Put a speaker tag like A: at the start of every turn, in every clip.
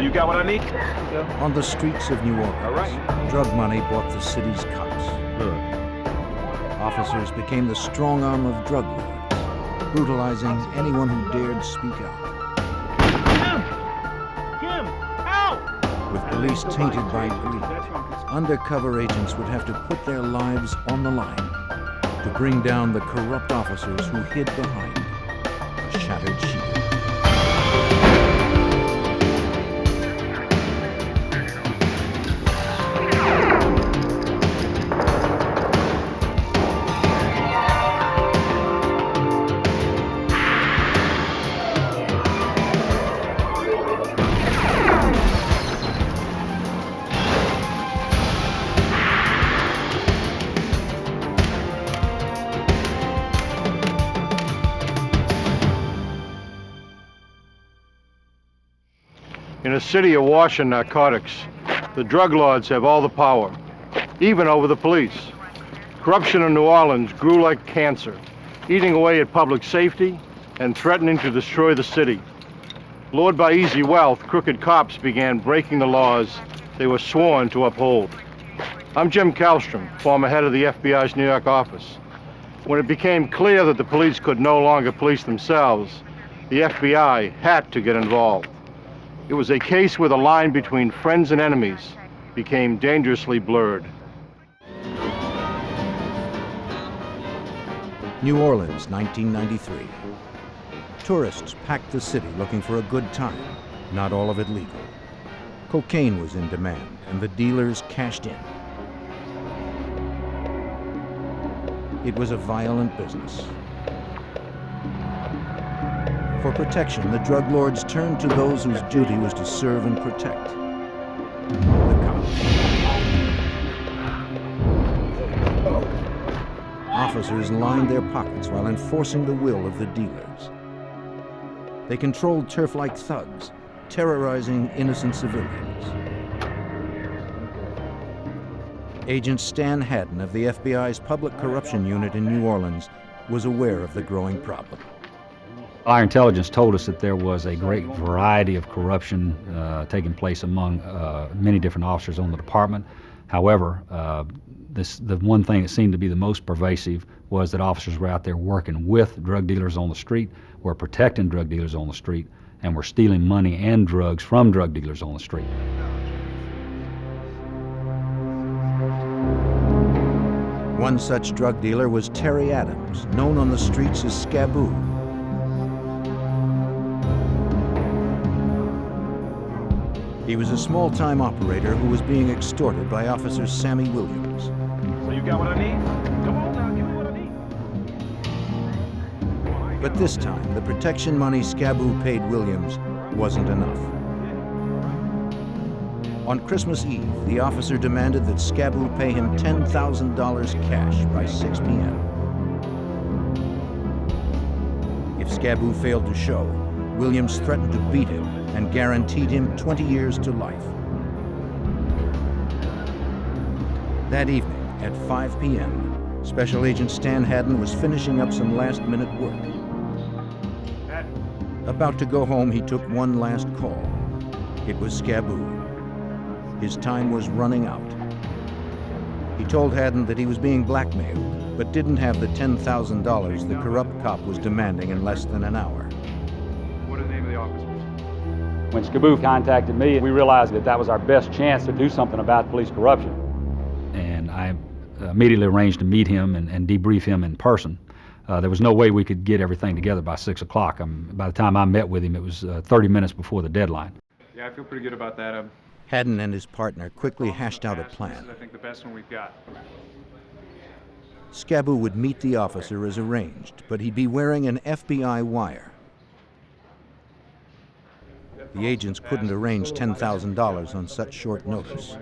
A: So you got what I need?
B: On the streets of New Orleans,
A: All right.
B: drug money bought the city's cops. Officers became the strong arm of drug lords, brutalizing anyone who dared speak out.
A: Kim! Help!
B: With police tainted by greed, undercover agents would have to put their lives on the line to bring down the corrupt officers who hid behind a shattered shield.
C: In a city awash in narcotics, the drug lords have all the power, even over the police. Corruption in New Orleans grew like cancer, eating away at public safety and threatening to destroy the city. Lured by easy wealth, crooked cops began breaking the laws they were sworn to uphold. I'm Jim Kallstrom, former head of the FBI's New York office. When it became clear that the police could no longer police themselves, the FBI had to get involved. It was a case where the line between friends and enemies became dangerously blurred.
B: New Orleans, 1993. Tourists packed the city looking for a good time, not all of it legal. Cocaine was in demand, and the dealers cashed in. It was a violent business. For protection, the drug lords turned to those whose duty was to serve and protect. The cops. Officers lined their pockets while enforcing the will of the dealers. They controlled turf like thugs, terrorizing innocent civilians. Agent Stan Haddon of the FBI's Public Corruption Unit in New Orleans was aware of the growing problem.
D: Our intelligence told us that there was a great variety of corruption taking place among many different officers on the department. However, the one thing that seemed to be the most pervasive was that officers were out there working with drug dealers on the street, were protecting drug dealers on the street, and were stealing money and drugs from drug dealers on the street.
B: One such drug dealer was Terry Adams, known on the streets as Scaboo. He was a small-time operator who was being extorted by Officer Sammy Williams.
A: So you got what I need? Come on now, give me what I need.
B: But this time, the protection money Scaboo paid Williams wasn't enough. On Christmas Eve, the officer demanded that Scaboo pay him $10,000 cash by 6 p.m. If Scaboo failed to show, Williams threatened to beat him and guaranteed him 20 years to life. That evening, at 5 p.m., Special Agent Stan Haddon was finishing up some last-minute work. About to go home, he took one last call. It was Scaboo. His time was running out. He told Haddon that he was being blackmailed, but didn't have the $10,000 the corrupt cop was demanding in less than an hour.
A: What are the name of the officers?
D: When Scaboo contacted me, we realized that that was our best chance to do something about police corruption. And I immediately arranged to meet him and debrief him in person. There was no way we could get everything together by 6 o'clock. By the time I met with him, it was 30 minutes before the deadline.
A: Yeah, I feel pretty good about that.
B: Haddon and his partner quickly hashed out a plan.
A: This is, I think, the best one we've got.
B: Scaboo would meet the officer as arranged, but he'd be wearing an FBI wire. The agents couldn't arrange $10,000 on such short notice.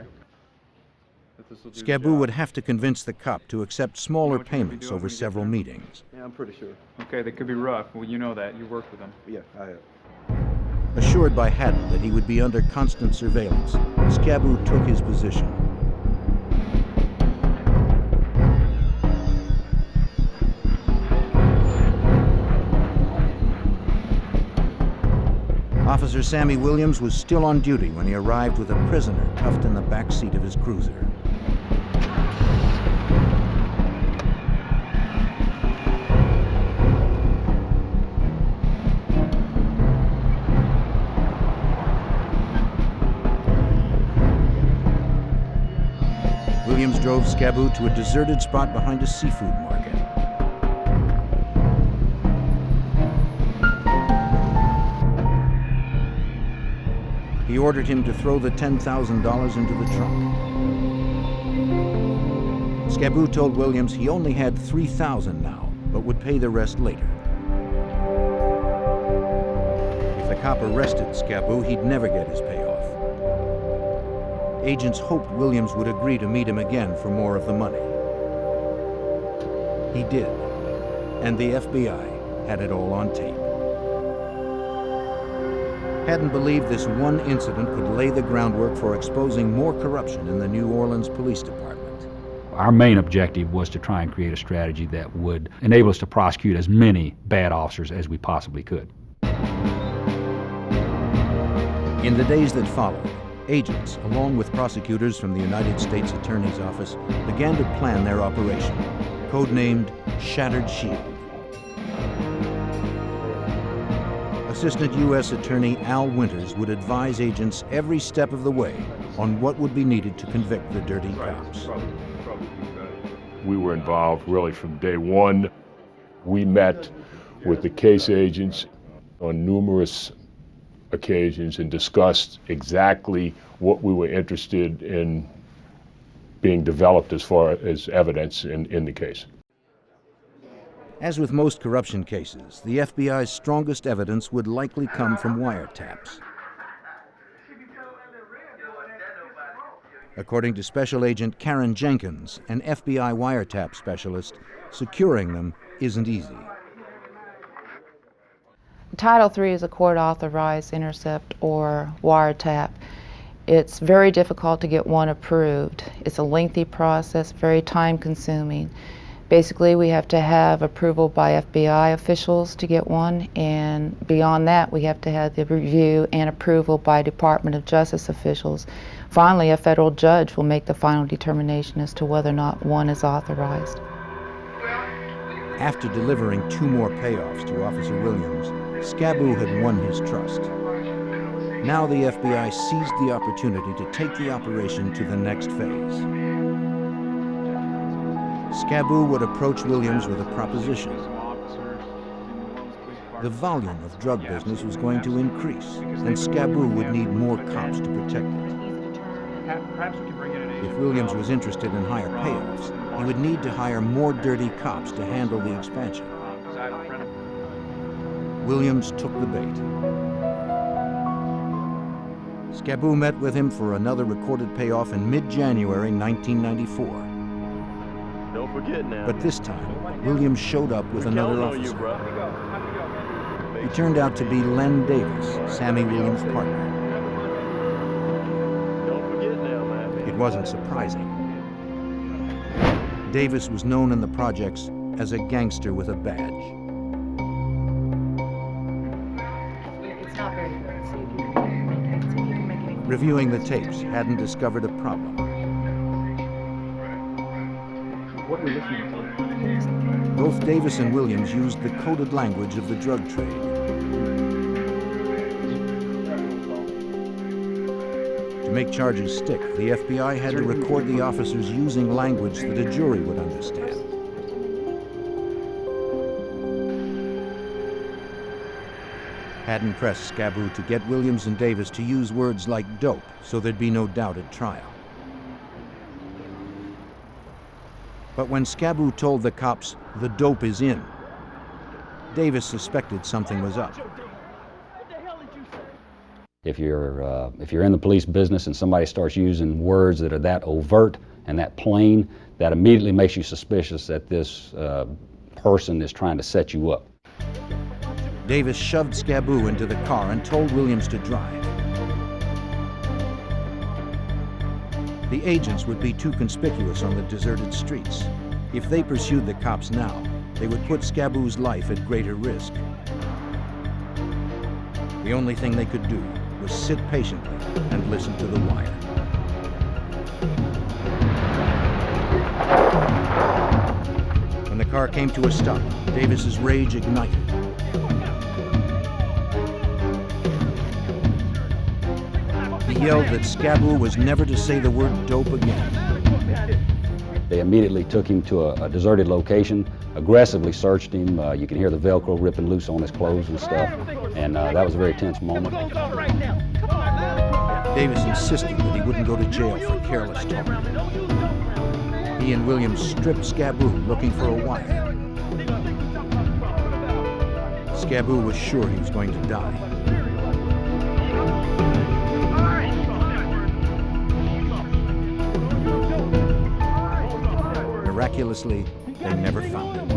B: Scaboo would have to convince the cop to accept smaller payments over several meetings.
E: Yeah, I'm pretty sure.
A: Okay, they could be rough. Well, you know that. You worked with them.
E: Yeah, I have.
B: Assured by Haddon that he would be under constant surveillance, Scaboo took his position. Officer Sammy Williams was still on duty when he arrived with a prisoner cuffed in the back seat of his cruiser. Williams drove Scaboo to a deserted spot behind a seafood market. He ordered him to throw the $10,000 into the trunk. Scaboo told Williams he only had $3,000 now, but would pay the rest later. If the cop arrested Scaboo, he'd never get his payoff. Agents hoped Williams would agree to meet him again for more of the money. He did, and the FBI had it all on tape. Hadn't believed this one incident could lay the groundwork for exposing more corruption in the New Orleans Police Department.
D: Our main objective was to try and create a strategy that would enable us to prosecute as many bad officers as we possibly could.
B: In the days that followed, agents, along with prosecutors from the United States Attorney's Office, began to plan their operation, codenamed Shattered Shield. Assistant U.S. Attorney Al Winters would advise agents every step of the way on what would be needed to convict the dirty cops.
E: We were involved really from day one. We met with the case agents on numerous occasions and discussed exactly what we were interested in being developed as far as evidence in the case.
B: As with most corruption cases, the FBI's strongest evidence would likely come from wiretaps. According to Special Agent Karen Jenkins, an FBI wiretap specialist, securing them isn't easy.
F: Title III is a court-authorized intercept or wiretap. It's very difficult to get one approved. It's a lengthy process, very time-consuming. Basically, we have to have approval by FBI officials to get one, and beyond that, we have to have the review and approval by Department of Justice officials. Finally, a federal judge will make the final determination as to whether or not one is authorized.
B: After delivering 2 more payoffs to Officer Williams, Scaboo had won his trust. Now the FBI seized the opportunity to take the operation to the next phase. Scaboo would approach Williams with a proposition. The volume of drug business was going to increase, and Scaboo would need more cops to protect it. If Williams was interested in higher payoffs, he would need to hire more dirty cops to handle the expansion. Williams took the bait. Scaboo met with him for another recorded payoff in mid-January 1994.
G: Don't forget now.
B: But this time, Williams showed up with another officer. He turned out to be Len Davis, Sammy Williams' partner.
G: Don't forget now, man.
B: It wasn't surprising. Davis was known in the projects as a gangster with a badge.
F: It's not very good. See if you can make it.
B: Reviewing the tapes, hadn't discovered a problem.
A: What are we listening to?
B: Both Davis and Williams used the coded language of the drug trade. To make charges stick, the FBI had to record the officers using language that a jury would understand. Hadn't pressed Scaboo to get Williams and Davis to use words like dope, so there'd be no doubt at trial. But when Scaboo told the cops the dope is in, Davis suspected something was up.
D: If you're in the police business and somebody starts using words that are that overt and that plain, that immediately makes you suspicious that this person is trying to set you up.
B: Davis shoved Scaboo into the car and told Williams to drive. The agents would be too conspicuous on the deserted streets. If they pursued the cops now, they would put Scaboo's life at greater risk. The only thing they could do was sit patiently and listen to the wire. When the car came to a stop, Davis's rage ignited. He yelled that Scaboo was never to say the word dope again.
D: They immediately took him to a deserted location, aggressively searched him. You can hear the Velcro ripping loose on his clothes and stuff, and that was a very tense moment.
B: Davis insisted that he wouldn't go to jail for careless talk. He and Williams stripped Scaboo looking for a wire. Scaboo was sure he was going to die. Miraculously, they never found him.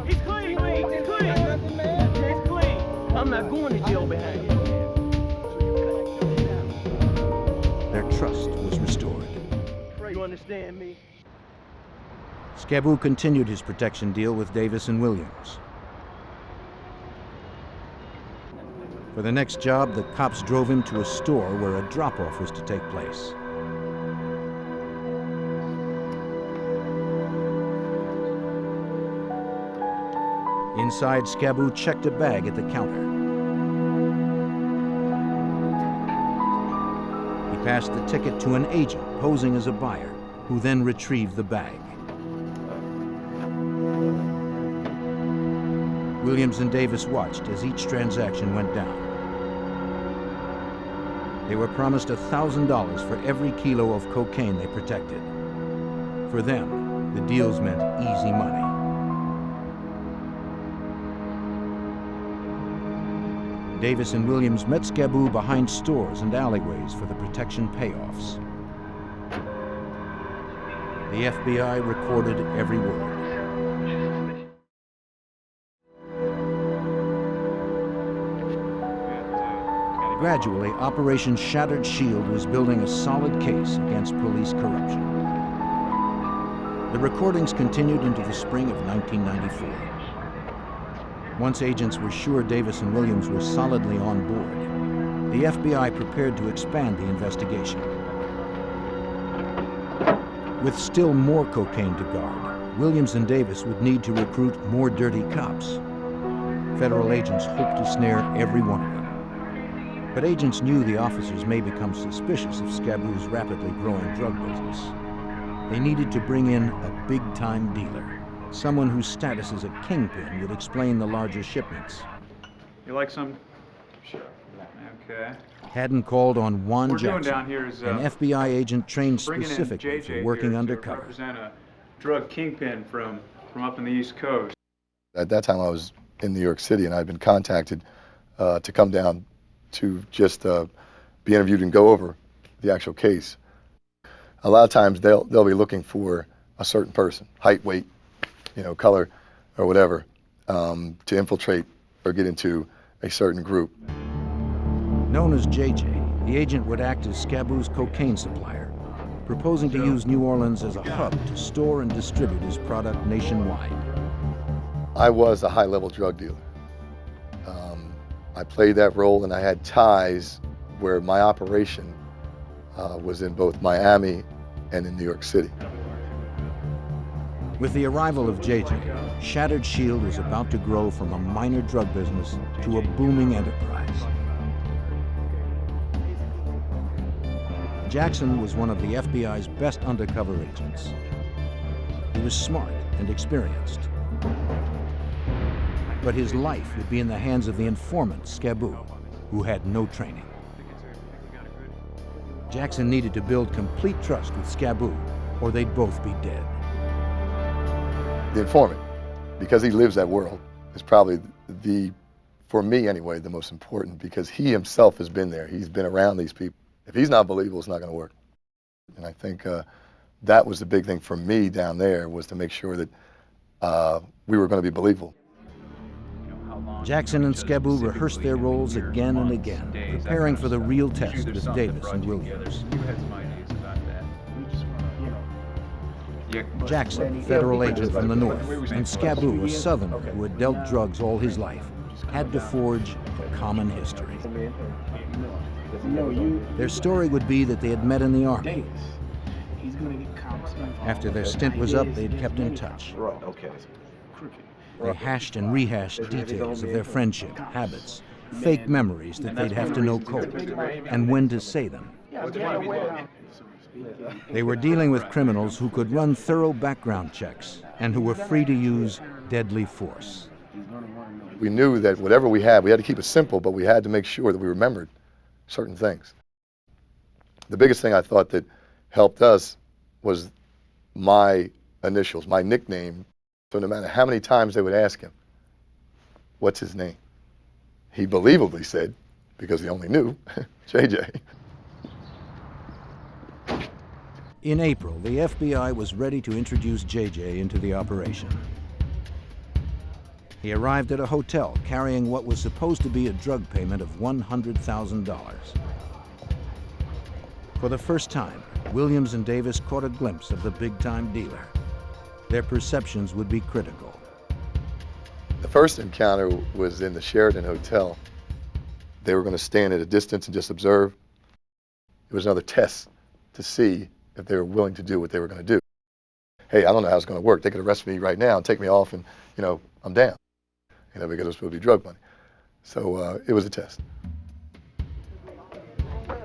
G: He's clean. He's clean. He's clean. I'm not going to jail behind you.
B: Their trust was restored.
G: You understand me?
B: Scaboo continued his protection deal with Davis and Williams. For the next job, the cops drove him to a store where a drop-off was to take place. Inside, Scaboo checked a bag at the counter. He passed the ticket to an agent posing as a buyer, who then retrieved the bag. Williams and Davis watched as each transaction went down. They were promised $1,000 for every kilo of cocaine they protected. For them, the deals meant easy money. Davis and Williams met Scaboo behind stores and alleyways for the protection payoffs. The FBI recorded every word. Gradually, Operation Shattered Shield was building a solid case against police corruption. The recordings continued into the spring of 1994. Once agents were sure Davis and Williams were solidly on board, the FBI prepared to expand the investigation. With still more cocaine to guard, Williams and Davis would need to recruit more dirty cops. Federal agents hoped to snare every one of them. But agents knew the officers may become suspicious of Scaboo's rapidly growing drug business. They needed to bring in a big-time dealer, someone whose status as a kingpin would explain the larger shipments.
A: You like some? Sure. Okay.
B: Haddon called on Juan
A: What we're
B: Jackson,
A: doing down here is
B: an FBI agent trained
A: bringing in
B: specifically
A: JJ
B: for working
A: here
B: undercover.
A: to represent a drug kingpin from up in the East Coast.
H: At that time, I was in New York City, and I'd been contacted to come down to just be interviewed and go over the actual case. A lot of times, they'll be looking for a certain person, height, weight, color, or whatever, to infiltrate or get into a certain group.
B: Known as JJ, the agent would act as Scaboo's cocaine supplier, proposing to use New Orleans as a hub to store and distribute his product nationwide.
H: I was a high-level drug dealer. I played that role, and I had ties where my operation was in both Miami and in New York City.
B: With the arrival of JJ, Shattered Shield was about to grow from a minor drug business to a booming enterprise. Jackson was one of the FBI's best undercover agents. He was smart and experienced. But his life would be in the hands of the informant, Scaboo, who had no training. Jackson needed to build complete trust with Scaboo, or they'd both be dead.
H: The informant, because he lives that world, is probably for me anyway, the most important, because he himself has been there. He's been around these people. If he's not believable, it's not going to work. And I think that was the big thing for me down there, was to make sure that we were going to be believable.
B: Jackson and Scaboo rehearsed their roles again and again, preparing for the real test with Davis and Williams. Jackson, federal agent from the north, and Scaboo, a southerner who had dealt drugs all his life, had to forge a common history. Their story would be that they had met in the Army. After their stint was up, they'd kept in touch. They hashed and rehashed details of their friendship, habits, fake memories that they'd have to know cold, and when to say them. They were dealing with criminals who could run thorough background checks and who were free to use deadly force.
H: We knew that whatever we had to keep it simple, but we had to make sure that we remembered certain things. The biggest thing I thought that helped us was my initials, my nickname. So no matter how many times they would ask him, what's his name? He believably said, because he only knew, JJ.
B: In April, the FBI was ready to introduce JJ into the operation. He arrived at a hotel carrying what was supposed to be a drug payment of $100,000. For the first time, Williams and Davis caught a glimpse of the big-time dealer. Their perceptions would be critical.
H: The first encounter was in the Sheraton Hotel. They were going to stand at a distance and just observe. It was another test to see if they were willing to do what they were going to do. Hey, I don't know how it's going to work. They could arrest me right now and take me off and, I'm down, because it was supposed to be drug money. So it was a test.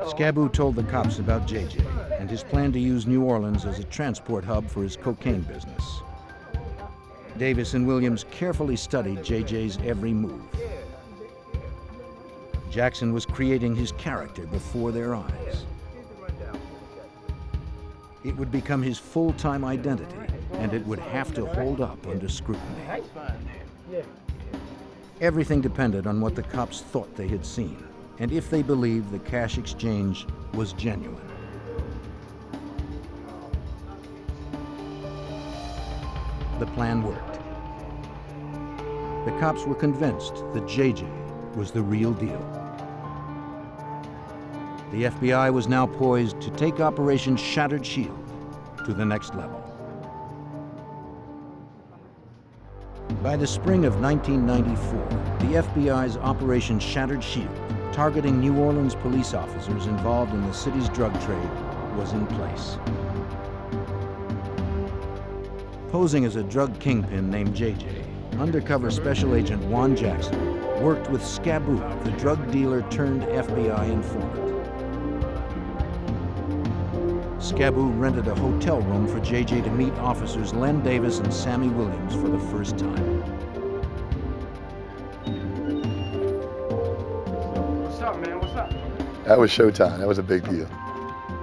B: Scaboo told the cops about JJ and his plan to use New Orleans as a transport hub for his cocaine business. Davis and Williams carefully studied JJ's every move. Jackson was creating his character before their eyes. It would become his full-time identity, and it would have to hold up under scrutiny. Everything depended on what the cops thought they had seen, and if they believed the cash exchange was genuine. The plan worked. The cops were convinced that JJ was the real deal. The FBI was now poised to take Operation Shattered Shield to the next level. By the spring of 1994, the FBI's Operation Shattered Shield, targeting New Orleans police officers involved in the city's drug trade, was in place. Posing as a drug kingpin named JJ, undercover special agent Juan Jackson worked with Scaboo, the drug dealer turned FBI informant. Scaboo rented a hotel room for JJ to meet officers Len Davis and Sammy Williams for the first time.
G: What's up, man? What's up?
H: That was showtime. That was a big deal.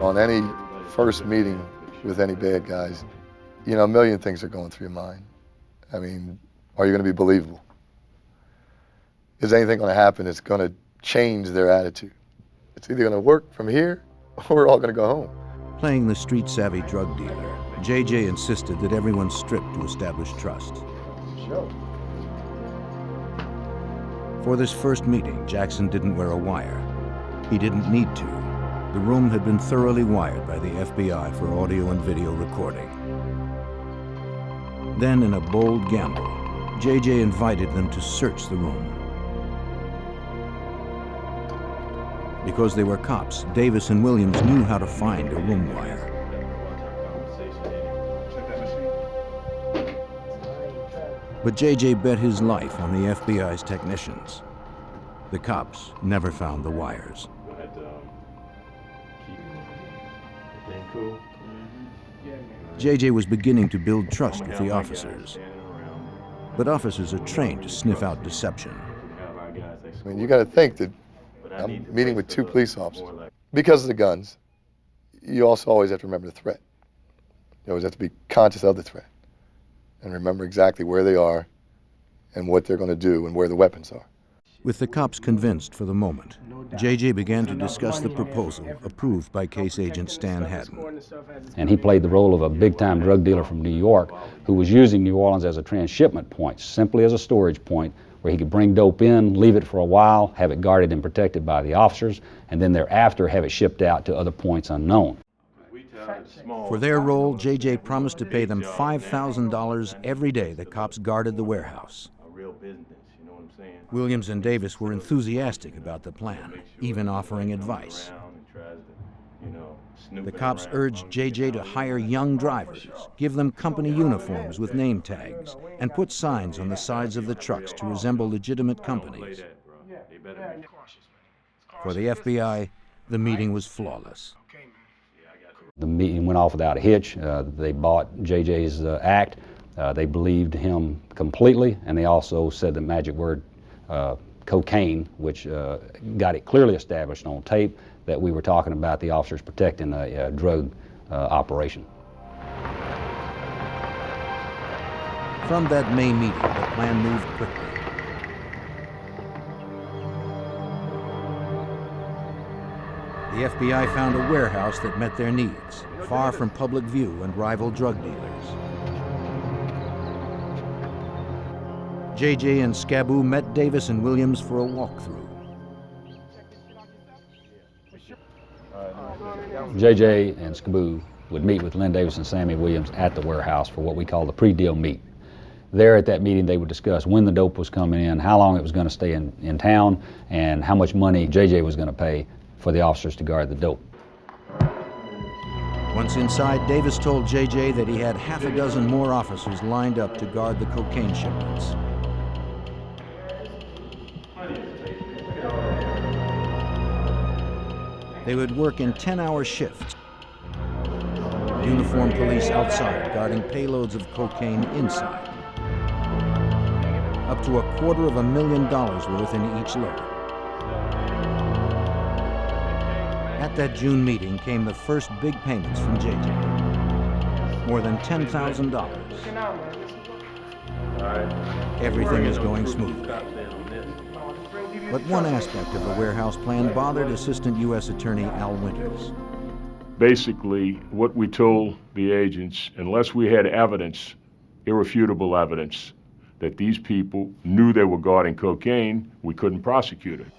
H: On any first meeting with any bad guys, a million things are going through your mind. I mean, are you going to be believable? Is anything going to happen that's going to change their attitude? It's either going to work from here or we're all going to go home.
B: Playing the street-savvy drug dealer, JJ insisted that everyone strip to establish trust. For this first meeting, Jackson didn't wear a wire. He didn't need to. The room had been thoroughly wired by the FBI for audio and video recording. Then, in a bold gamble, JJ invited them to search the room. Because they were cops, Davis and Williams knew how to find a room wire. But JJ bet his life on the FBI's technicians. The cops never found the wires. JJ was beginning to build trust with the officers. But officers are trained to sniff out deception.
H: I mean, you got to think that I'm meeting with two police officers. Because of the guns, you also always have to remember the threat. You always have to be conscious of the threat and remember exactly where they are and what they're going to do and where the weapons are.
B: With the cops convinced for the moment, JJ began to discuss the proposal approved by case agent Stan Haddon.
D: And he played the role of a big-time drug dealer from New York who was using New Orleans as a transshipment point, simply as a storage point, where he could bring dope in, leave it for a while, have it guarded and protected by the officers, and then thereafter have it shipped out to other points unknown.
B: For their role, JJ promised to pay them $5,000 every day the cops guarded the warehouse. Williams and Davis were enthusiastic about the plan, even offering advice. The cops urged JJ to hire young drivers, give them company uniforms with name tags, and put signs on the sides of the trucks to resemble legitimate companies. For the FBI, the meeting was flawless.
D: The meeting went off without a hitch. They bought JJ's act. They believed him completely, and they also said the magic word cocaine, which got it clearly established on tape that we were talking about the officers protecting a drug operation.
B: From that May meeting, the plan moved quickly. The FBI found a warehouse that met their needs, far from public view and rival drug dealers. JJ and Scaboo met Davis and Williams for a walkthrough.
D: JJ and Scaboo would meet with Len Davis and Sammy Williams at the warehouse for what we call the pre-deal meet. There at that meeting, they would discuss when the dope was coming in, how long it was going to stay in town, and how much money JJ was going to pay for the officers to guard the dope.
B: Once inside, Davis told JJ that he had half a dozen more officers lined up to guard the cocaine shipments. They would work in 10-hour shifts. Uniformed police outside guarding payloads of cocaine inside. Up to $250,000 worth in each load. At that June meeting came the first big payments from JJ. More than $10,000. Everything is going smoothly. But one aspect of the warehouse plan bothered Assistant U.S. Attorney Al Winters.
E: Basically, what we told the agents, unless we had evidence, irrefutable evidence, that these people knew they were guarding cocaine, we couldn't prosecute it.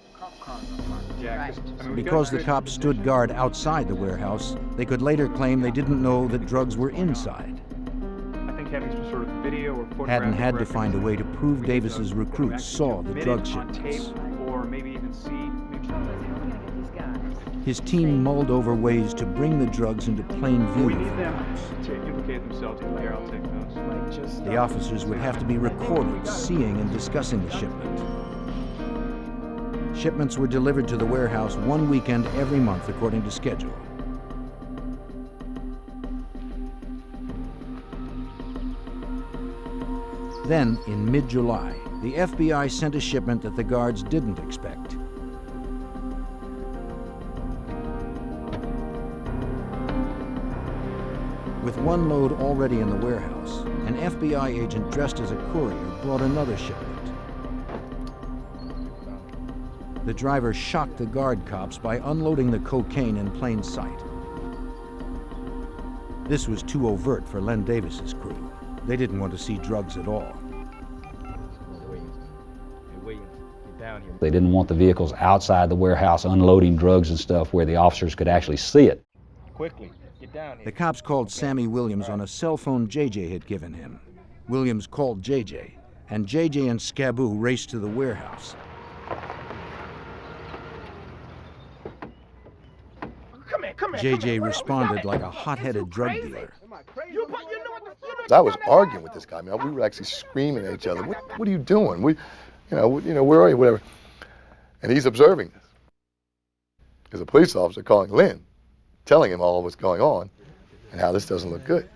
B: Because the cops stood guard outside the warehouse, they could later claim they didn't know that drugs were inside.
A: I think having some sort of video or photographic
B: Haddon had to
A: reference
B: find a way to prove Davis's recruits saw the drug
A: on tape,
B: shipments.
A: or maybe even see.
B: His team mulled over ways to bring the drugs into plain view
A: We
B: of
A: need
B: the
A: them
B: cops.
A: to implicate themselves. Here, I'll take those.
B: The officers would have to be recorded seeing and discussing the shipment. Shipments were delivered to the warehouse one weekend every month according to schedule. Then, in mid-July, the FBI sent a shipment that the guards didn't expect. With one load already in the warehouse, an FBI agent dressed as a courier brought another shipment. The driver shocked the guard cops by unloading the cocaine in plain sight. This was too overt for Len Davis's crew. They didn't want to see drugs at all.
D: They didn't want the vehicles outside the warehouse unloading drugs and stuff where the officers could actually see it.
G: Quickly, get down here.
B: The cops called Sammy Williams on a cell phone JJ had given him. Williams called JJ, and JJ and Scaboo raced to the warehouse.
G: Come here.
B: JJ responded like a hot-headed drug dealer.
H: I was arguing with this guy. I mean, we were actually screaming at each other. What are you doing? Where are you? Whatever. And he's observing this. There's a police officer calling Len, telling him all what's going on and how this doesn't look good.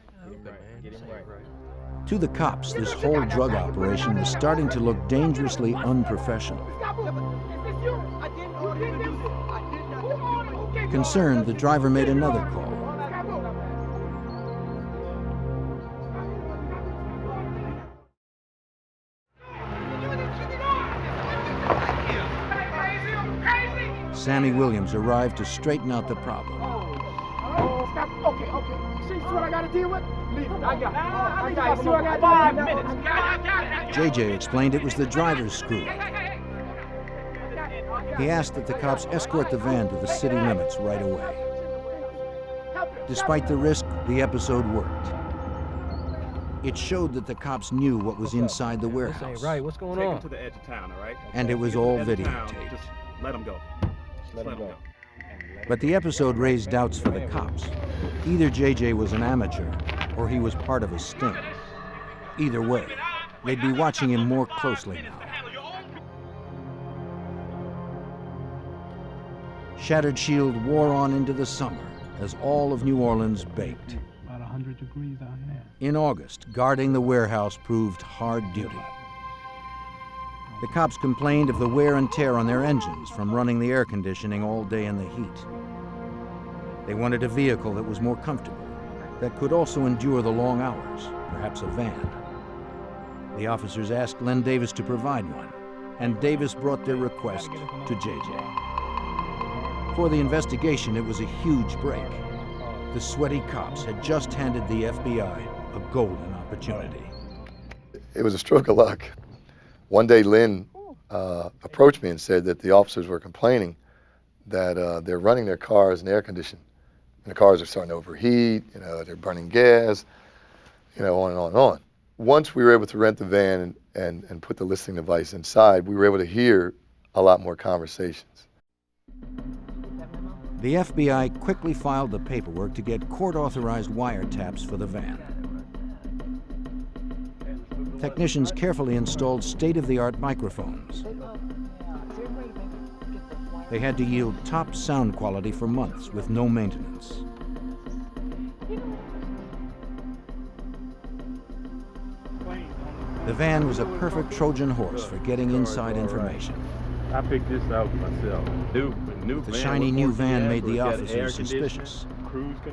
B: To the cops, this whole drug operation was starting to look dangerously unprofessional. Concerned, the driver made another call. Sammy Williams arrived to straighten out the problem.
G: Okay. See what I gotta deal with? Leave it. I got it. 5 minutes.
B: JJ explained it was the driver's screw. He asked that the cops escort the van to the city limits right away. Despite the risk, the episode worked. It showed that the cops knew what was inside the warehouse.
C: This ain't right. What's going
I: Take
C: on?
I: him to the edge of town, all right?
B: And it was
I: Get to the
B: all
I: edge of town,
B: videotaped.
I: Just let him go. Just let him go.
B: But the episode raised doubts for the cops. Either JJ was an amateur, or he was part of a sting. Either way, they'd be watching him more closely now. Shattered Shield wore on into the summer as all of New Orleans baked.
J: About 100 degrees out here.
B: In August, guarding the warehouse proved hard duty. The cops complained of the wear and tear on their engines from running the air conditioning all day in the heat. They wanted a vehicle that was more comfortable, that could also endure the long hours, perhaps a van. The officers asked Len Davis to provide one, and Davis brought their request to JJ. For the investigation, it was a huge break. The sweaty cops had just handed the FBI a golden opportunity.
H: It was a stroke of luck. One day, Len approached me and said that the officers were complaining that they're running their cars in air conditioning, and the cars are starting to overheat. They're burning gas. On and on and on. Once we were able to rent the van and put the listening device inside, we were able to hear a lot more conversations.
B: The FBI quickly filed the paperwork to get court-authorized wiretaps for the van. Technicians carefully installed state-of-the-art microphones. They had to yield top sound quality for months with no maintenance. The van was a perfect Trojan horse for getting inside information.
K: I picked this out myself.
B: The shiny new van made the officers suspicious.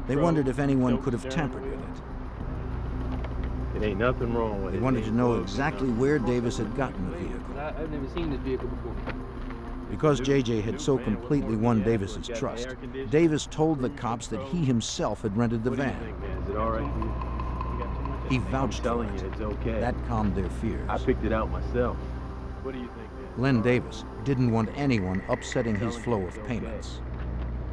B: They wondered if anyone could have tampered with it.
K: It ain't nothing wrong with it.
B: They wanted to know exactly where Davis had gotten the vehicle.
J: I've never seen this vehicle before.
B: Because JJ had so completely won Davis's trust, Davis told the cops that he himself had rented the van.
K: Is it all right for you?
B: He vouched for it.
K: It's okay.
B: That calmed their fears.
K: I picked it out myself. What do you think?
B: Len Davis didn't want anyone upsetting his flow of payments.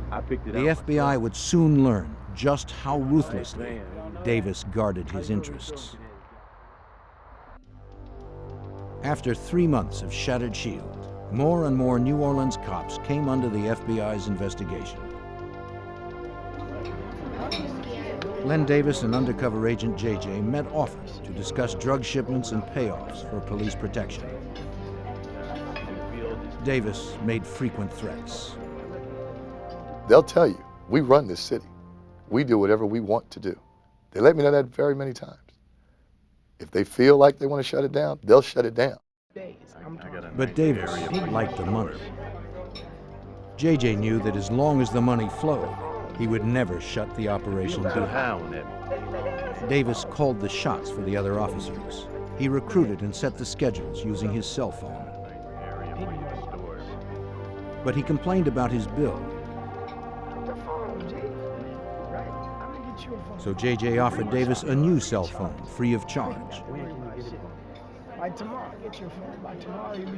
K: I picked it
B: The
K: out
B: FBI would soon learn just how ruthlessly Davis guarded his interests. After 3 months of Shattered Shield, more and more New Orleans cops came under the FBI's investigation. Len Davis and undercover agent JJ met often to discuss drug shipments and payoffs for police protection. Davis made frequent threats.
H: They'll tell you, we run this city. We do whatever we want to do. They let me know that very many times. If they feel like they want to shut it down, they'll shut it down.
B: But Davis liked the money. JJ knew that as long as the money flowed, he would never shut the operation down. Davis called the shots for the other officers. He recruited and set the schedules using his cell phone. But he complained about his bill. So JJ offered Davis a new cell phone, free of charge.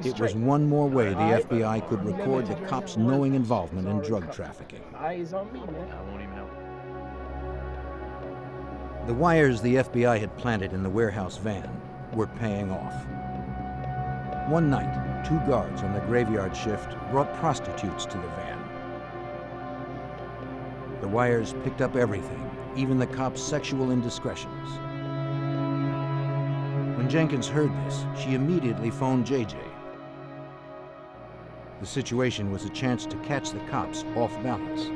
B: It was one more way the FBI could record the cops' knowing involvement in drug trafficking. The wires the FBI had planted in the warehouse van were paying off. One night, 2 guards on the graveyard shift brought prostitutes to the van. The wires picked up everything, even the cops' sexual indiscretions. When Jenkins heard this, she immediately phoned JJ. The situation was a chance to catch the cops off balance.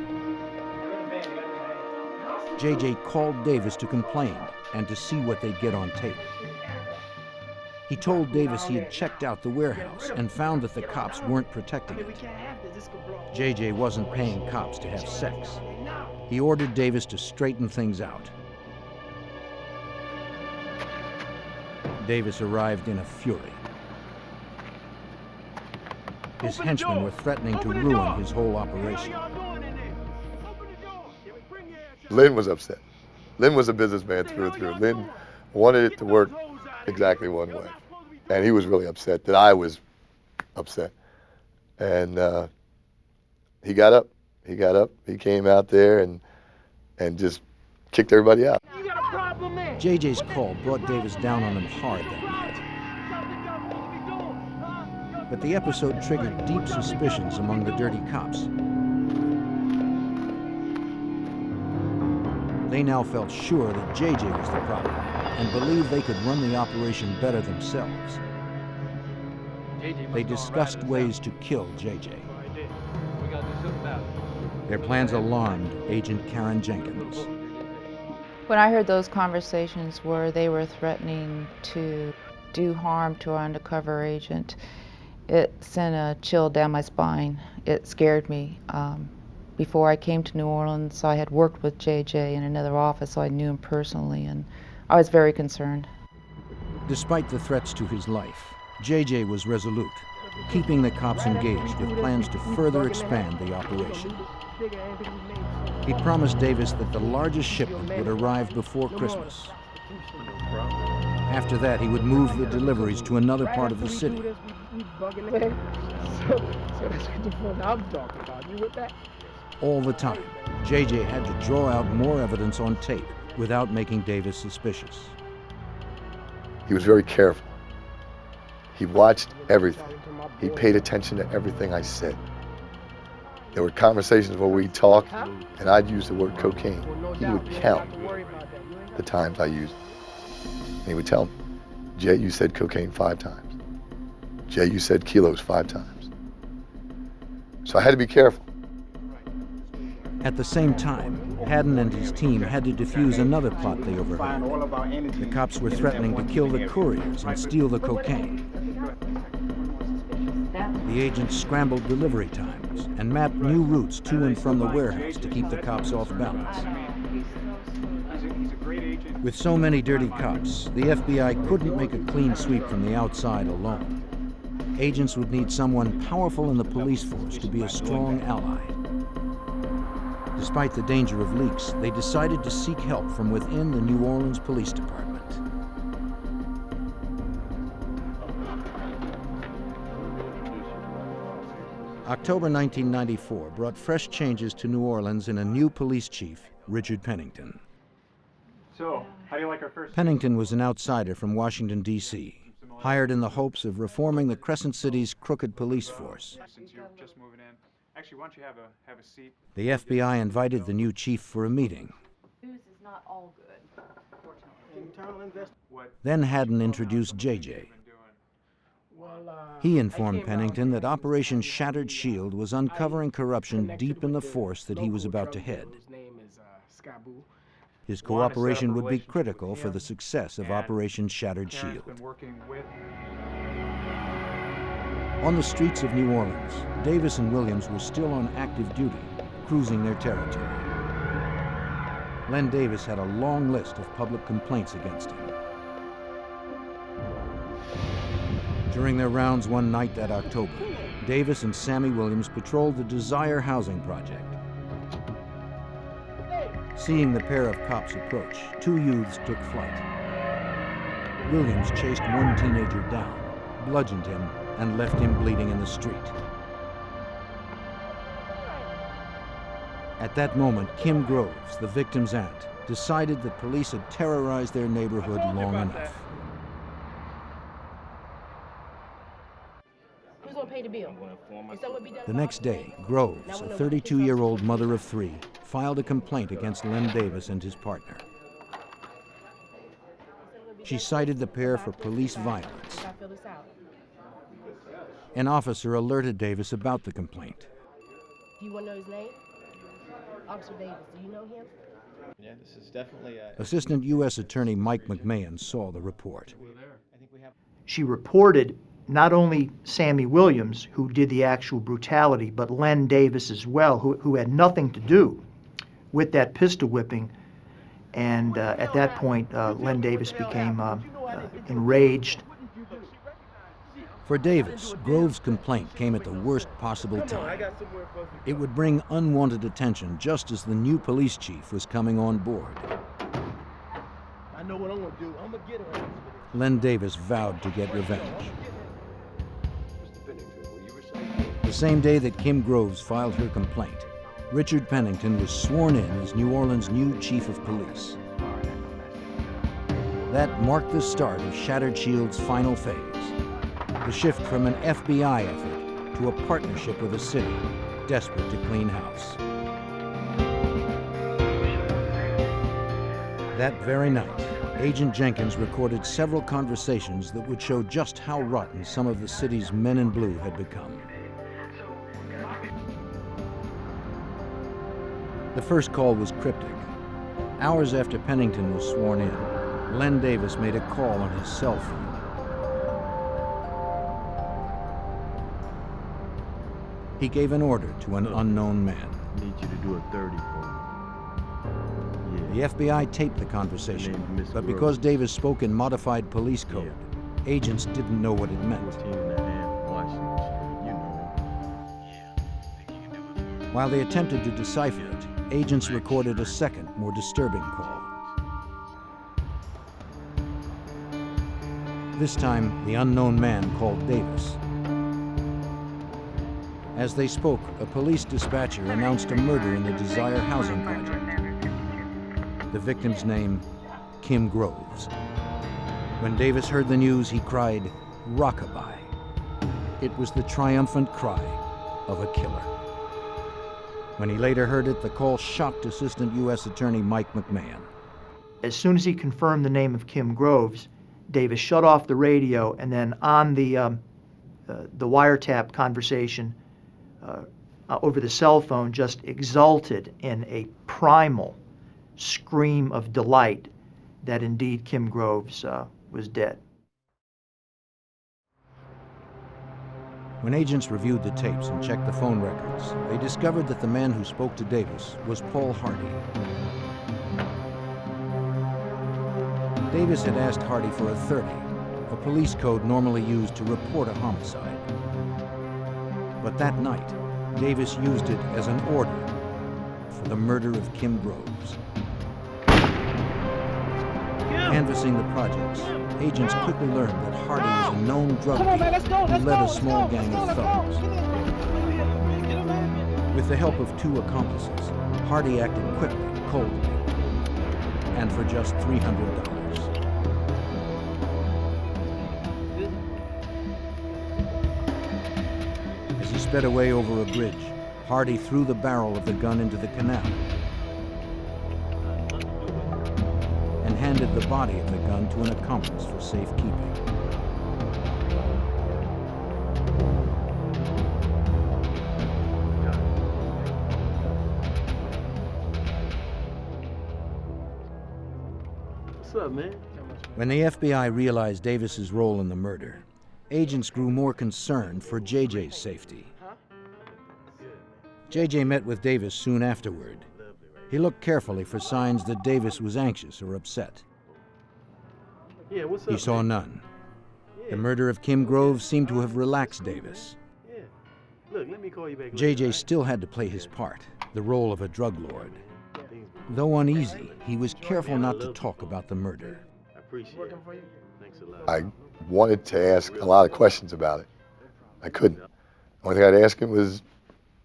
B: JJ called Davis to complain and to see what they'd get on tape. He told Davis he had checked out the warehouse and found that the cops weren't protecting it. JJ wasn't paying cops to have sex. He ordered Davis to straighten things out. Davis arrived in a fury. His henchmen were threatening to ruin his whole operation.
H: Len was upset. Len was a businessman through and through. Len wanted it to work exactly one way. And he was really upset that I was upset. And he got up. He came out there and just kicked everybody out.
G: You got a problem, man.
B: JJ's call brought Davis down on him hard that night. But the episode triggered deep suspicions among the dirty cops. They now felt sure that JJ was the problem and believed they could run the operation better themselves. They discussed ways to kill JJ. Their plans alarmed Agent Karen Jenkins.
F: When I heard those conversations where they were threatening to do harm to our undercover agent, it sent a chill down my spine. It scared me. Before I came to New Orleans, I had worked with JJ in another office, so I knew him personally, and I was very concerned.
B: Despite the threats to his life, JJ was resolute, keeping the cops engaged with plans to further expand the operation. He promised Davis that the largest shipment would arrive before Christmas. After that, he would move the deliveries to another part of the city.
G: So that's what the phone I'm talking about. You with that?
B: All the time, JJ had to draw out more evidence on tape without making Davis suspicious.
H: He was very careful. He watched everything. He paid attention to everything I said. There were conversations where we'd talk, and I'd use the word cocaine. He would count the times I used it. And he would tell me, Jay, you said cocaine 5 times. Jay, you said kilos 5 times. So I had to be careful.
B: At the same time, Haddon and his team had to defuse another plot they overheard. The cops were threatening to kill the couriers and steal the cocaine. The agents scrambled delivery times and mapped new routes to and from the warehouse to keep the cops off balance. With so many dirty cops, the FBI couldn't make a clean sweep from the outside alone. Agents would need someone powerful in the police force to be a strong ally. Despite the danger of leaks, they decided to seek help from within the New Orleans Police Department. October 1994 brought fresh changes to New Orleans and a new police chief, Richard Pennington.
A: So, how do you like our first?
B: Pennington was an outsider from Washington, D.C., hired in the hopes of reforming the Crescent City's crooked police force.
A: Since you're just moving in, actually, why don't you have a seat?
B: The FBI invited the new chief for a meeting.
F: News is not all good, fortunately.
B: Then Haddon introduced JJ. He informed Pennington that Operation Shattered Shield was uncovering corruption deep in the force that he was about to head. His cooperation would be critical for the success of Operation Shattered Shield. On the streets of New Orleans, Davis and Williams were still on active duty, cruising their territory. Len Davis had a long list of public complaints against him. During their rounds one night that October, Davis and Sammy Williams patrolled the Desire housing project. Seeing the pair of cops approach, 2 youths took flight. Williams chased one teenager down, bludgeoned him, and left him bleeding in the street. At that moment, Kim Groves, the victim's aunt, decided that police had terrorized their neighborhood long enough.
L: Who's gonna pay the bill?
B: The next day, Groves, a 32-year-old mother of 3, filed a complaint against Len Davis and his partner. She cited the pair for police violence. An officer alerted Davis about the complaint.
L: Do you want to know his name? Officer Davis, do you know him?
M: Yeah, this is definitely
B: Assistant U.S. Attorney Mike McMahon saw the report.
N: She reported not only Sammy Williams, who did the actual brutality, but Len Davis as well, who had nothing to do with that pistol whipping. And at that point, Len Davis became enraged.
B: For Davis, Groves' complaint came at the worst possible time. It would bring unwanted attention just as the new police chief was coming on board.
G: I know what I'm gonna do. I'm gonna get her.
B: Len Davis vowed to get revenge. The same day that Kim Groves filed her complaint, Richard Pennington was sworn in as New Orleans' new chief of police. That marked the start of Shattered Shield's final phase, the shift from an FBI effort to a partnership with a city desperate to clean house. That very night, Agent Jenkins recorded several conversations that would show just how rotten some of the city's men in blue had become. The first call was cryptic. Hours after Pennington was sworn in, Len Davis made a call on his cell phone. He gave an order to an unknown man.
K: I need you to do a 30 for me.
B: The FBI taped the conversation, but because Davis spoke in modified police code, agents didn't know what it meant. While they attempted to decipher it, agents recorded a second, more disturbing call. This time, the unknown man called Davis. As they spoke, a police dispatcher announced a murder in the Desire housing project. The victim's name, Kim Groves. When Davis heard the news, he cried, "Rockabye." It was the triumphant cry of a killer. When he later heard it, the call shocked Assistant U.S. Attorney Mike McMahon.
N: As soon as he confirmed the name of Kim Groves, Davis shut off the radio, and then on the wiretap conversation over the cell phone just exulted in a primal scream of delight that indeed Kim Groves was dead.
B: When agents reviewed the tapes and checked the phone records, they discovered that the man who spoke to Davis was Paul Hardy. Davis had asked Hardy for a 30, a police code normally used to report a homicide. But that night, Davis used it as an order for the murder of Kim Groves. Canvassing the projects, agents quickly learned that Hardy was a known drug dealer who led a small gang of thugs. With the help of two accomplices, Hardy acted quickly, coldly, and for just $300. As he sped away over a bridge, Hardy threw the barrel of the gun into the canal and handed the body of the gun to an accomplice for safekeeping.
K: What's up, man?
B: When the FBI realized Davis's role in the murder, agents grew more concerned for JJ's safety. JJ met with Davis soon afterward. He looked carefully for signs that Davis was anxious or upset.
K: Yeah, what's up,
B: He saw
K: man?
B: none. The murder of Kim Groves seemed to have relaxed Davis.
K: Yeah. Look, let me call you back later,
B: JJ
K: alright?
B: still had to play his part, the role of a drug lord. Though uneasy, he was careful not to talk about the murder.
K: I appreciate it. Thanks a lot.
H: I wanted to ask a lot of questions about it. I couldn't. The only thing I'd ask him was, is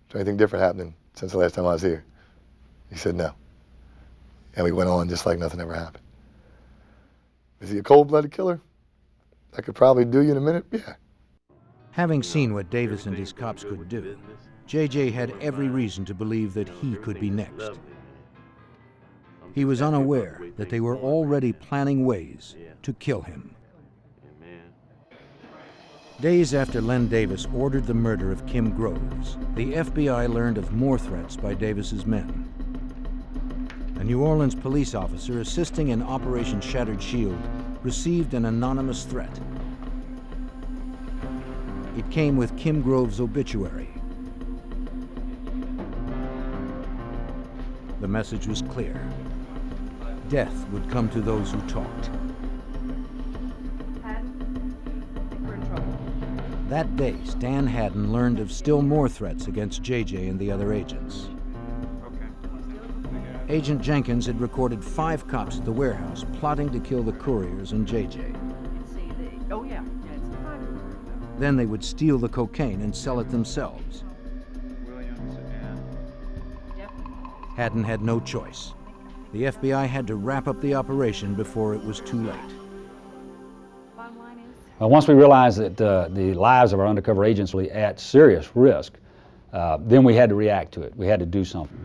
H: there anything different happening since the last time I was here? He said no. And we went on just like nothing ever happened. Is he a cold-blooded killer? That could probably do you in a minute? Yeah.
B: Having seen what Davis and his cops could do, JJ had every reason to believe that he could be next. He was unaware that they were already planning ways to kill him. Days after Len Davis ordered the murder of Kim Groves, the FBI learned of more threats by Davis's men. A New Orleans police officer assisting in Operation Shattered Shield received an anonymous threat. It came with Kim Groves' obituary. The message was clear. Death would come to those who talked. That day, Stan Haddon learned of still more threats against JJ and the other agents. Agent Jenkins had recorded 5 cops at the warehouse plotting to kill the couriers and JJ.
O: Oh, yeah.
B: Then they would steal the cocaine and sell it themselves. Haddon had no choice. The FBI had to wrap up the operation before it was too late.
D: Well, once we realized that the lives of our undercover agents were at serious risk, then we had to react to it. We had to do something.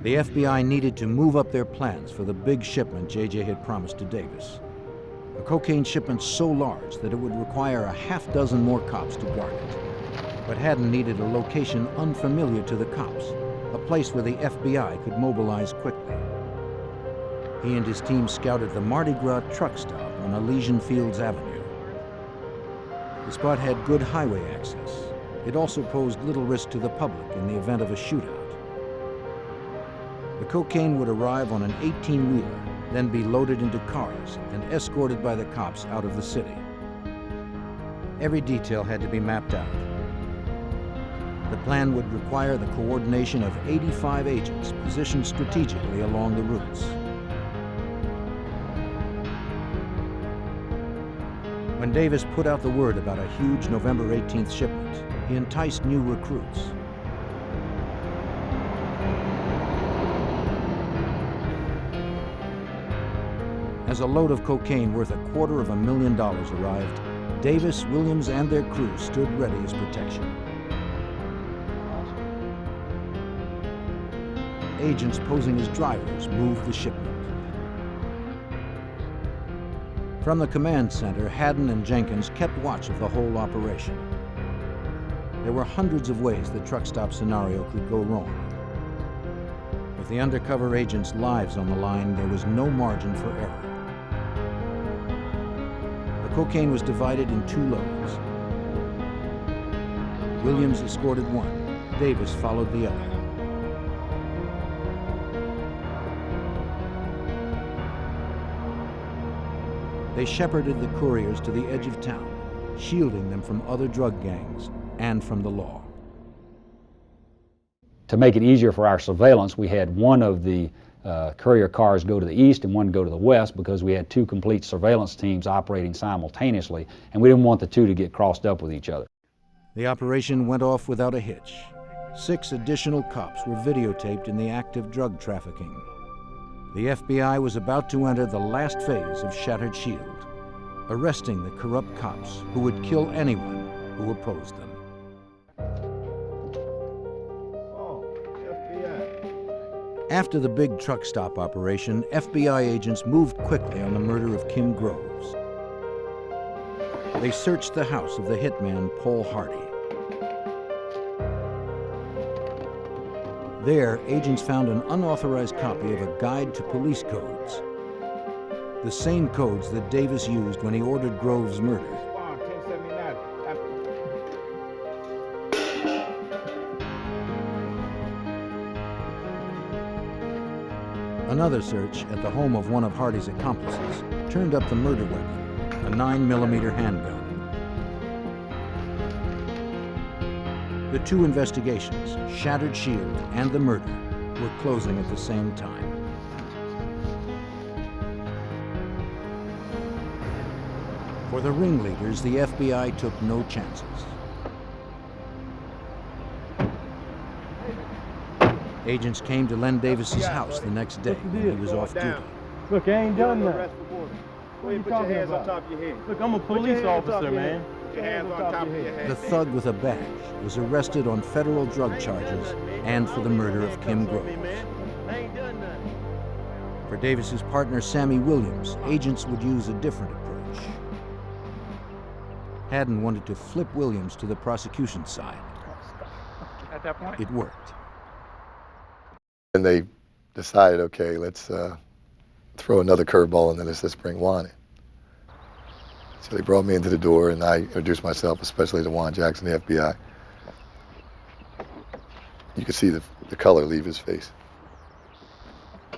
B: The FBI needed to move up their plans for the big shipment JJ had promised to Davis. A cocaine shipment so large that it would require a half dozen more cops to guard it. But Haddon needed a location unfamiliar to the cops, a place where the FBI could mobilize quickly. He and his team scouted the Mardi Gras truck stop on Elysian Fields Avenue. The spot had good highway access. It also posed little risk to the public in the event of a shootout. The cocaine would arrive on an 18-wheeler, then be loaded into cars and escorted by the cops out of the city. Every detail had to be mapped out. The plan would require the coordination of 85 agents positioned strategically along the routes. When Davis put out the word about a huge November 18th shipment, he enticed new recruits. As a load of cocaine worth $250,000 arrived, Davis, Williams, and their crew stood ready as protection. Agents posing as drivers moved the shipment. From the command center, Haddon and Jenkins kept watch of the whole operation. There were hundreds of ways the truck stop scenario could go wrong. With the undercover agents' lives on the line, there was no margin for error. The cocaine was divided in 2 loads. Williams escorted one, Davis followed the other. They shepherded the couriers to the edge of town, shielding them from other drug gangs and from the law.
D: To make it easier for our surveillance, we had one of the courier cars go to the east and one go to the west because we had 2 complete surveillance teams operating simultaneously, and we didn't want the 2 to get crossed up with each other.
B: The operation went off without a hitch. 6 additional cops were videotaped in the act of drug trafficking. The FBI was about to enter the last phase of Shattered Shield, arresting the corrupt cops who would kill anyone who opposed them. After the big truck stop operation, FBI agents moved quickly on the murder of Kim Groves. They searched the house of the hitman Paul Hardy. There, agents found an unauthorized copy of a guide to police codes, the same codes that Davis used when he ordered Groves murdered. Another search at the home of one of Hardy's accomplices turned up the murder weapon, a 9mm handgun. The 2 investigations, Shattered Shield and the murder, were closing at the same time. For the ringleaders, the FBI took no chances. Agents came to Len Davis's house the next day when he was off duty.
C: Look, I ain't done nothing.
K: What are you talking about? On top of your head.
C: Look, I'm a police officer, man.
K: Put your hands on top of your head.
B: The thug with a badge was arrested on federal drug charges and for the murder of Kim Groves. For Davis's partner, Sammy Williams, agents would use a different approach. Haddon wanted to flip Williams to the prosecution side.
A: At that point,
B: it worked.
H: And they decided, okay, let's throw another curveball and then let's bring Juan in. So they brought me into the door and I introduced myself, especially to Juan Jackson, the FBI. You could see the color leave his face.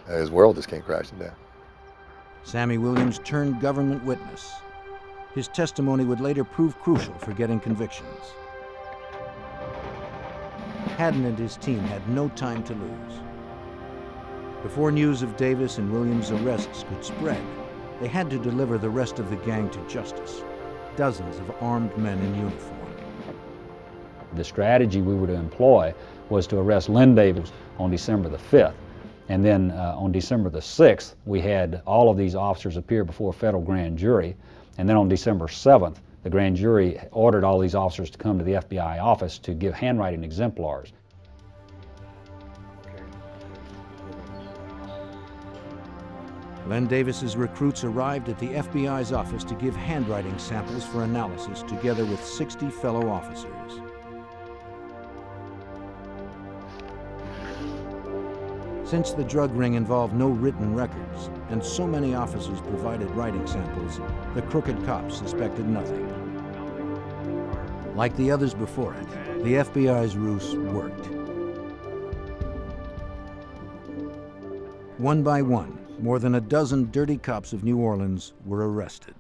H: His world just came crashing down.
B: Sammy Williams turned government witness. His testimony would later prove crucial for getting convictions. Haddon and his team had no time to lose. Before news of Davis and Williams' arrests could spread, they had to deliver the rest of the gang to justice. Dozens of armed men in uniform.
D: The strategy we were to employ was to arrest Len Davis on December the 5th. And then on December the 6th, we had all of these officers appear before a federal grand jury. And then on December 7th, the grand jury ordered all these officers to come to the FBI office to give handwriting exemplars.
B: Len Davis's recruits arrived at the FBI's office to give handwriting samples for analysis together with 60 fellow officers. Since the drug ring involved no written records, and so many officers provided writing samples, the crooked cops suspected nothing. Like the others before it, the FBI's ruse worked. One by one, more than a dozen dirty cops of New Orleans were arrested.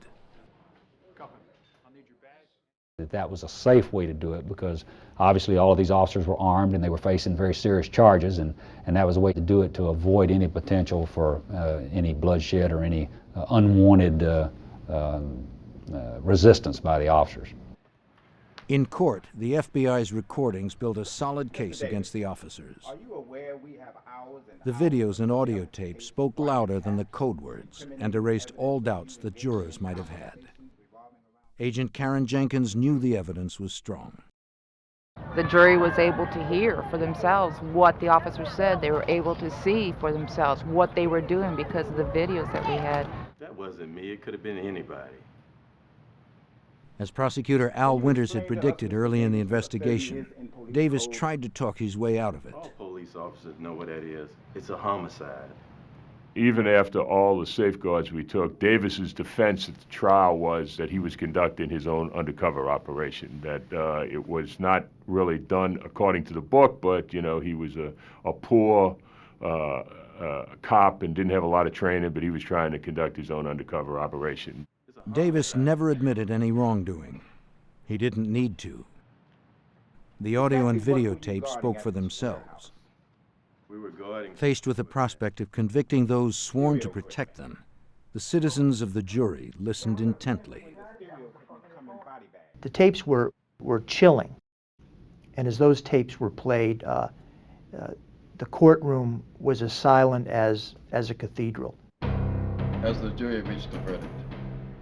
D: That was a safe way to do it because obviously all of these officers were armed and they were facing very serious charges, and that was a way to do it to avoid any potential for any bloodshed or any unwanted resistance by the officers.
B: In court, the FBI's recordings built a solid case against the officers.
K: Are you aware we have hours and
B: The videos and audio tapes spoke louder than the code words and erased all doubts that jurors might have had. Agent Karen Jenkins knew the evidence was strong.
F: The jury was able to hear for themselves what the officer said. They were able to see for themselves what they were doing because of the videos that we had.
P: That wasn't me. It could have been anybody.
B: As prosecutor Al Winters had predicted early in the investigation, Davis tried to talk his way out of it.
P: All police officers know what that is. It's a homicide.
E: Even after all the safeguards we took, Davis's defense at the trial was that he was conducting his own undercover operation, that it was not really done according to the book, but, you know, he was a poor cop and didn't have a lot of training, but he was trying to conduct his own undercover operation.
B: Davis never admitted any wrongdoing. He didn't need to. The audio and videotape spoke for themselves. Faced with the prospect of convicting those sworn to protect them, the citizens of the jury listened intently.
N: The tapes were chilling, and as those tapes were played, the courtroom was as silent as a cathedral.
Q: Has the jury reached a verdict?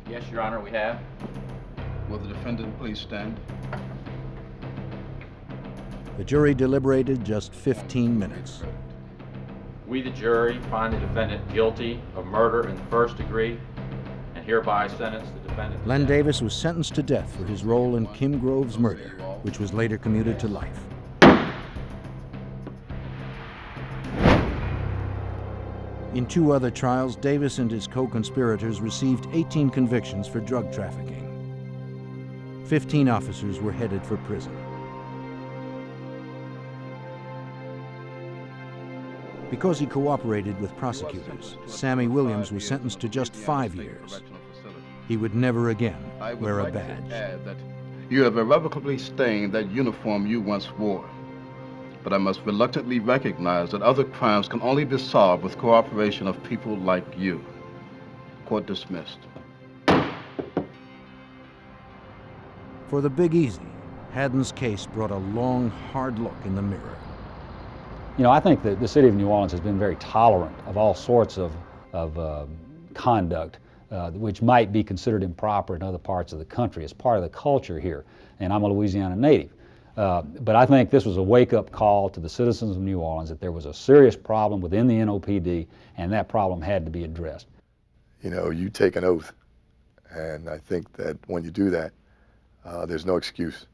M: Yes, Your Honor, we have.
Q: Will the defendant please stand?
B: The jury deliberated just 15 minutes.
R: We, the jury, find the defendant guilty of murder in the first degree and hereby sentence the defendant.
B: Len Davis was sentenced to death for his role in Kim Grove's murder, which was later commuted to life. In 2 other trials, Davis and his co-conspirators received 18 convictions for drug trafficking. 15 officers were headed for prison. Because he cooperated with prosecutors, Sammy Williams was sentenced to just 5 years. He would never again wear a badge.
Q: Add that you have irrevocably stained that uniform you once wore. But I must reluctantly recognize that other crimes can only be solved with cooperation of people like you. Court dismissed.
B: For the Big Easy, Haddon's case brought a long, hard look in the mirror.
D: You know, I think that the city of New Orleans has been very tolerant of all sorts of conduct which might be considered improper in other parts of the country. It's part of the culture here, and I'm a Louisiana native. But I think this was a wake-up call to the citizens of New Orleans that there was a serious problem within the NOPD, and that problem had to be addressed.
H: You know, you take an oath, and I think that when you do that, there's no excuse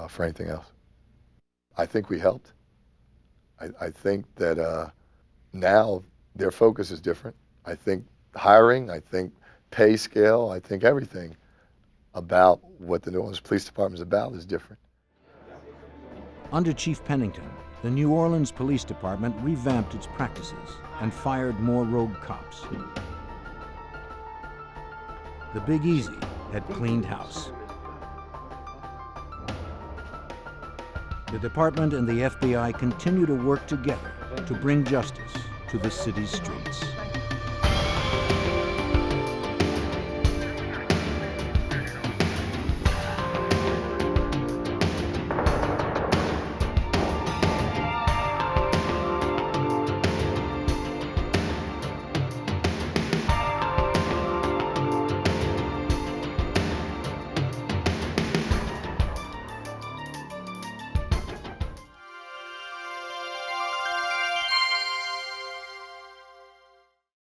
H: for anything else. I think we helped. I think that now their focus is different. I think hiring, I think pay scale, I think everything about what the New Orleans Police Department is about is different.
B: Under Chief Pennington, the New Orleans Police Department revamped its practices and fired more rogue cops. The Big Easy had cleaned house. The department and the FBI continue to work together to bring justice to the city's streets.